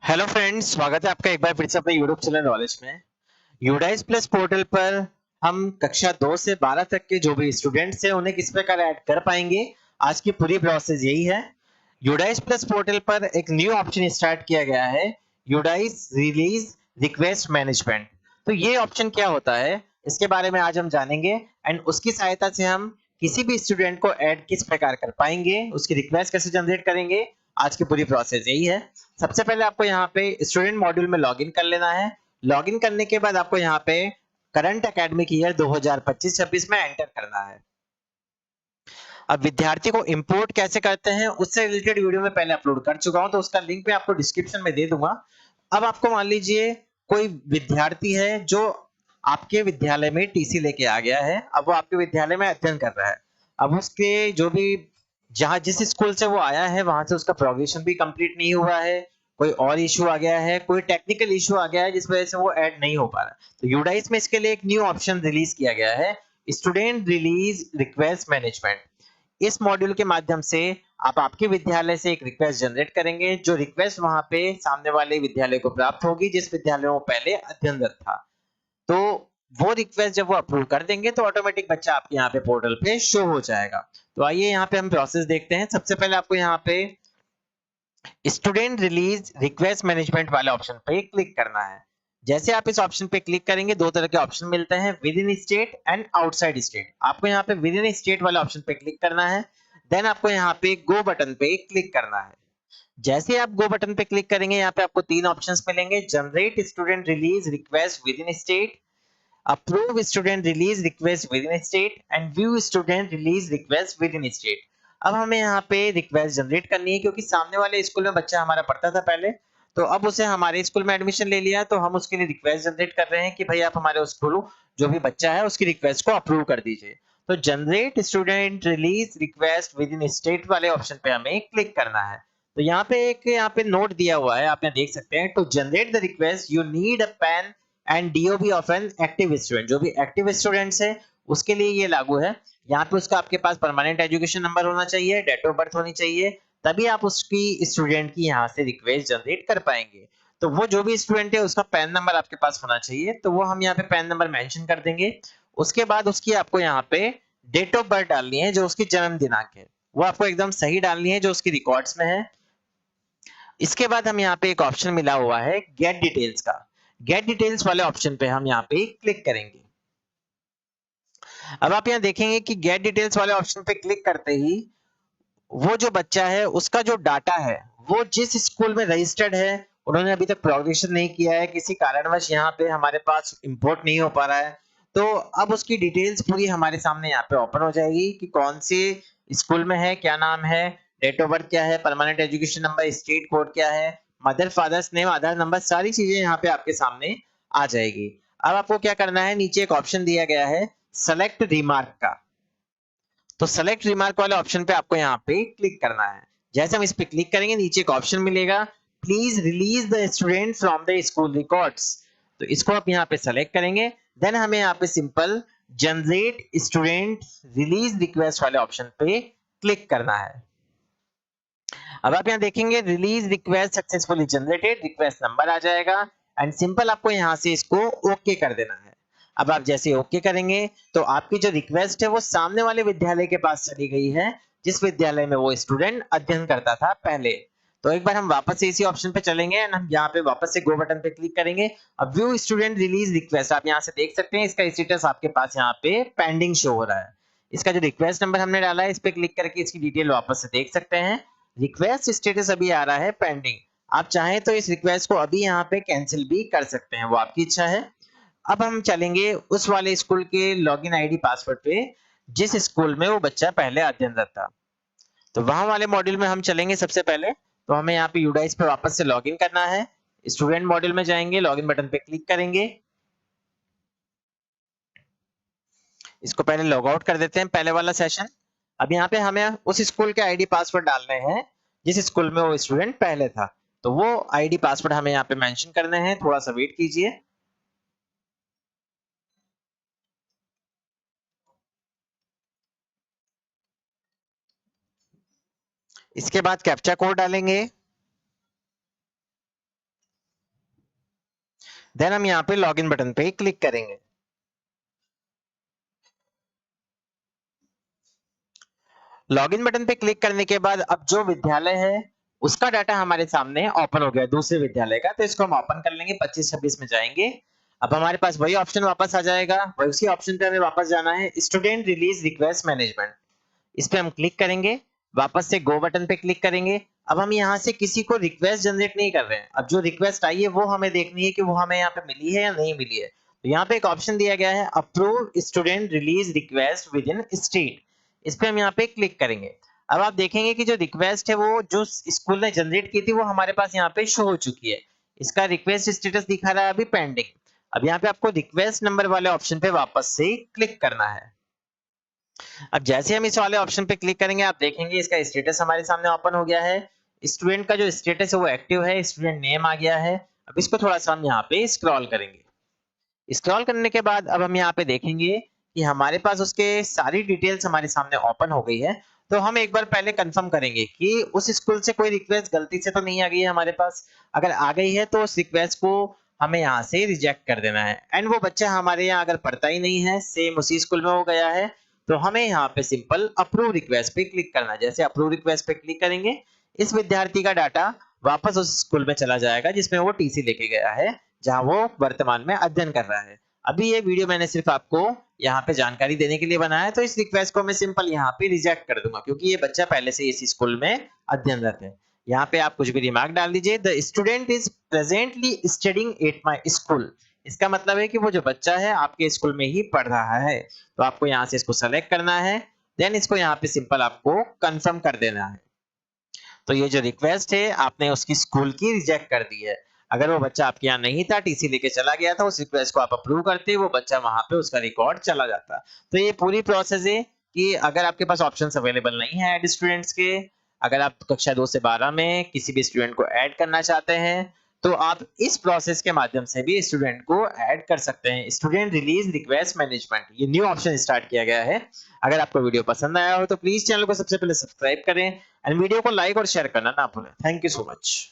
Hello friends, स्वागत है आपका एक बार फिर से अपने यूट्यूब चैनल नॉलेज में। यूडाइस प्लस पोर्टल पर हम कक्षा 2 से 12 तक के जो भी स्टूडेंट्स हैं उन्हें किस प्रकार ऐड कर पाएंगे, आज की पूरी प्रोसेस यही है। यूडाइस प्लस पोर्टल पर एक न्यू ऑप्शन स्टार्ट किया गया है, यूडाइस रिलीज रिक्वेस्ट मैनेजमेंट। तो ये ऑप्शन क्या होता है, इसके बारे में आज हम जानेंगे एंड उसकी सहायता से हम किसी भी स्टूडेंट को ऐड किस प्रकार कर पाएंगे, उसकी रिक्वेस्ट कैसे जनरेट करेंगे। आज की पूरी प्रोसेस यही है। सबसे पहले आपको यहाँ पे स्टूडेंट मॉड्यूल में लॉगिन कर लेना है। लॉगिन करने के बाद आपको यहाँ पे करंट एकेडमिक ईयर 2025-26 में एंटर करना है। अब विद्यार्थी को इंपोर्ट कैसे करते हैं उससे रिलेटेड वीडियो में पहले अपलोड कर चुका हूं, तो उसका लिंक मैं आपको डिस्क्रिप्शन में दे दूंगा। अब आपको मान लीजिए कोई विद्यार्थी है जो आपके विद्यालय में टीसी लेके आ गया है, अब वो आपके विद्यालय में अध्ययन कर रहा है। अब उसके जो भी जहां जिस स्कूल से वो आया है वहां से उसका प्रोग्रेशन भी कंप्लीट नहीं हुआ है, कोई और इशू आ गया है, कोई टेक्निकल इशू आ गया है जिस वजह से वो ऐड नहीं हो पा रहा। तो यूडाइस में इसके लिए एक न्यू ऑप्शन रिलीज किया गया है, स्टूडेंट रिलीज रिक्वेस्ट मैनेजमेंट। इस मॉड्यूल के माध्यम से आप आपके विद्यालय से एक रिक्वेस्ट जनरेट करेंगे, जो रिक्वेस्ट वहां पे सामने वाले विद्यालय को प्राप्त होगी जिस विद्यालय में वो पहले अध्ययनरत था। तो वो रिक्वेस्ट जब वो अप्रूव कर देंगे तो ऑटोमेटिक बच्चा आपके यहाँ पे पोर्टल पे शो हो जाएगा। तो आइए यहाँ पे हम प्रोसेस देखते हैं। सबसे पहले आपको यहाँ पे स्टूडेंट रिलीज रिक्वेस्ट मैनेजमेंट वाले ऑप्शन पे क्लिक करना है। जैसे आप इस ऑप्शन पे क्लिक करेंगे दो तरह के ऑप्शन मिलते हैं, with in state and outside state. आपको यहाँ पे विद इन स्टेट वाले ऑप्शन पे क्लिक करना है, देन आपको यहाँ पे गो बटन पे क्लिक करना है। जैसे आप गो बटन पे क्लिक करेंगे यहाँ पे आपको तीन ऑप्शंस मिलेंगे, generate student release request with in state, approve student release request with in state and view student release request with in state. अब हमें यहाँ पे रिक्वेस्ट जनरेट करनी है क्योंकि सामने वाले स्कूल में बच्चा हमारा पढ़ता था पहले, तो अब उसे हमारे स्कूल में एडमिशन ले लिया, तो हम उसके लिए रिक्वेस्ट जनरेट कर रहे हैं कि भाई आप हमारे स्कूल जो भी बच्चा है उसकी रिक्वेस्ट को अप्रूव कर दीजिए। तो generate student release request with in state वाले ऑप्शन पे हमें क्लिक करना है। तो यहाँ पे नोट दिया हुआ है, आप यहाँ देख सकते हैं, to generate the request you need a PAN and DOB of an active student. जो भी एक्टिव स्टूडेंट्स है उसके लिए ये लागू है। यहाँ पे उसका आपके पास परमानेंट एजुकेशन नंबर होना चाहिए, डेट ऑफ बर्थ होनी चाहिए, तभी आप उसकी स्टूडेंट की यहाँ से रिक्वेस्ट जनरेट कर पाएंगे। तो वो जो भी स्टूडेंट है उसका पैन नंबर आपके पास होना चाहिए, तो वो हम यहाँ पे पैन नंबर मेंशन कर देंगे। उसके बाद उसकी आपको यहाँ पे डेट ऑफ बर्थ डालनी है, जो उसकी जन्म दिनांक है वो आपको एकदम सही डालनी है जो उसकी रिकॉर्ड्स में है। इसके बाद हम यहाँ पे एक ऑप्शन मिला हुआ है गेट डिटेल्स का, गेट डिटेल्स वाले ऑप्शन पे हम यहाँ पे क्लिक करेंगे। अब आप यहाँ देखेंगे कि गेट डिटेल्स वाले ऑप्शन पे क्लिक करते ही वो जो बच्चा है उसका जो डाटा है वो जिस स्कूल में रजिस्टर्ड है, उन्होंने अभी तक प्रोग्रेशन नहीं किया है, किसी कारणवश यहाँ पे हमारे पास इंपोर्ट नहीं हो पा रहा है, तो अब उसकी डिटेल्स पूरी हमारे सामने यहाँ पे ओपन हो जाएगी कि कौन से स्कूल में है, क्या नाम है, डेट ऑफ बर्थ क्या है, permanent education number, state code क्या है, मदर फादर्स नेम, आधार नंबर, सारी चीजें यहाँ पे आपके सामने आ जाएगी। अब आपको क्या करना है, नीचे एक ऑप्शन दिया गया है सेलेक्ट रिमार्क का, तो सेलेक्ट रिमार्क वाले ऑप्शन पे आपको यहाँ पे क्लिक करना है। जैसे हम इस पे क्लिक करेंगे नीचे एक ऑप्शन मिलेगा, please release the student from the school records. तो इसको आप यहाँ पे सेलेक्ट करेंगे, देन हमें यहाँ पे simple generate student release request वाले ऑप्शन पे क्लिक करना है। अब आप यहाँ देखेंगे release request successfully generated, request number आ जाएगा एंड सिंपल आपको यहाँ से इसको ओके कर देना है। अब आप जैसे ओके करेंगे तो आपकी जो रिक्वेस्ट है वो सामने वाले विद्यालय के पास चली गई है जिस विद्यालय में वो स्टूडेंट अध्ययन करता था पहले। तो एक बार हम वापस से इसी ऑप्शन पे चलेंगे एंड हम यहाँ पे वापस से गो बटन पे क्लिक करेंगे। अब व्यू स्टूडेंट रिलीज रिक्वेस्ट आप यहाँ से देख सकते हैं, इसका स्टेटस आपके पास यहाँ पे पेंडिंग शो हो रहा है। इसका जो रिक्वेस्ट नंबर हमने डाला है इस पे क्लिक करके इसकी डिटेल वापस से देख सकते हैं। रिक्वेस्ट स्टेटस अभी आ रहा है पेंडिंग, आप चाहें तो इस रिक्वेस्ट को अभी यहाँ पे कैंसिल भी कर सकते हैं, वो आपकी इच्छा है। अब हम चलेंगे उस वाले स्कूल के लॉगिन आईडी पासवर्ड पे जिस स्कूल में वो बच्चा पहले अध्ययनरत था, तो वहां वाले मॉड्यूल में हम चलेंगे। सबसे पहले तो हमें यहाँ पे यूडाइस पे वापस से लॉगिन करना है, स्टूडेंट मॉड्यूल में जाएंगे, लॉगिन बटन पे क्लिक करेंगे, इसको पहले लॉग आउट कर देते हैं पहले वाला सेशन। अब यहाँ पे हमें उस स्कूल के आईडी पासवर्ड डालने हैं जिस स्कूल में वो स्टूडेंट पहले था, तो वो आईडी पासवर्ड हमें यहाँ पे मेंशन करने हैं, थोड़ा सा वेट कीजिए। इसके बाद कैप्चा कोड डालेंगे, देन हम यहाँ पे लॉगिन बटन पे क्लिक करेंगे। लॉगिन बटन पे क्लिक करने के बाद अब जो विद्यालय है उसका डाटा हमारे सामने ओपन हो गया दूसरे विद्यालय का, तो इसको हम ओपन कर लेंगे। 25-26 में जाएंगे। अब हमारे पास वही ऑप्शन वापस आ जाएगा, वही उसी ऑप्शन पे हमें वापस जाना है, स्टूडेंट रिलीज रिक्वेस्ट मैनेजमेंट। इस पे हम क्लिक करेंगे, वापस से गो बटन पे क्लिक करेंगे। अब हम यहाँ से किसी को रिक्वेस्ट जनरेट नहीं कर रहे हैं, अब जो रिक्वेस्ट आई है वो हमें देखनी है कि वो हमें यहाँ पे मिली है या नहीं मिली है। तो यहाँ पे एक ऑप्शन दिया गया है approve student release request with in state, इस पे हम यहाँ पे क्लिक करेंगे। अब आप देखेंगे कि जो रिक्वेस्ट है वो जो स्कूल ने जनरेट की थी वो हमारे पास यहाँ पे शो हो चुकी है। इसका रिक्वेस्ट स्टेटस दिखा रहा है अभी पेंडिंग। अब यहाँ पे आपको रिक्वेस्ट नंबर वाले ऑप्शन पे वापस से क्लिक करना है। अब जैसे हम इस वाले ऑप्शन पे क्लिक करेंगे आप देखेंगे इसका स्टेटस हमारे सामने ओपन हो गया है। स्टूडेंट का जो स्टेटस है वो एक्टिव है, स्टूडेंट नेम आ गया है। अब इसको थोड़ा सा हम यहाँ पे स्क्रॉल करेंगे। स्क्रॉल करने के बाद अब हम यहाँ पे देखेंगे कि हमारे पास उसके सारी डिटेल्स हमारे सामने ओपन हो गई है। तो हम एक बार पहले कंफर्म करेंगे कि उस स्कूल से कोई रिक्वेस्ट गलती से तो नहीं आ गई है हमारे पास। अगर आ गई है तो उस रिक्वेस्ट को हमें यहाँ से रिजेक्ट कर देना है। एंड वो बच्चा हमारे यहाँ अगर पढ़ता ही नहीं है, सेम उसी स्कूल में हो गया है, तो हमें यहाँ पे सिंपल अप्रूव रिक्वेस्ट पे क्लिक करना है। जैसे अप्रूव रिक्वेस्ट पे क्लिक करेंगे इस विद्यार्थी का डाटा वापस उस स्कूल में चला जाएगा जिसमें वो टीसी लेके गया है, जहां वो वर्तमान में अध्ययन कर रहा है। अभी ये वीडियो मैंने सिर्फ आपको यहाँ पे जानकारी देने के लिए बनाया है, तो इस रिक्वेस्ट को मैं सिंपल यहाँ पे रिजेक्ट कर दूंगा क्योंकि ये बच्चा पहले से इस स्कूल में अध्ययनरत है। यहाँ पे आप कुछ भी रिमार्क डाल दीजिए, the student is presently studying at my school. इसका मतलब है कि वो जो बच्चा है आपके स्कूल में ही पढ़ रहा है। तो आपको यहाँ से इसको सेलेक्ट करना है, देन इसको यहाँ पे सिंपल आपको कंफर्म कर देना है। तो ये जो रिक्वेस्ट है आपने उसकी स्कूल की रिजेक्ट कर दी है। अगर वो बच्चा आपके यहाँ नहीं था, टीसी लेके चला गया था, उस रिक्वेस्ट को आप अप्रूव करते, वो बच्चा वहां पे उसका रिकॉर्ड चला जाता। तो ये पूरी प्रोसेस है कि अगर आपके पास ऑप्शंस अवेलेबल नहीं है ऐड स्टूडेंट्स के, अगर आप कक्षा 2 से 12 में किसी भी स्टूडेंट को ऐड करना चाहते हैं तो आप इस प्रोसेस के माध्यम से भी स्टूडेंट को ऐड कर सकते हैं। स्टूडेंट रिलीज रिक्वेस्ट मैनेजमेंट, ये न्यू ऑप्शन स्टार्ट किया गया है। अगर आपको वीडियो पसंद आया हो तो प्लीज चैनल को सबसे पहले सब्सक्राइब करें एंड वीडियो को लाइक और शेयर करना ना भूलें। Thank you so much.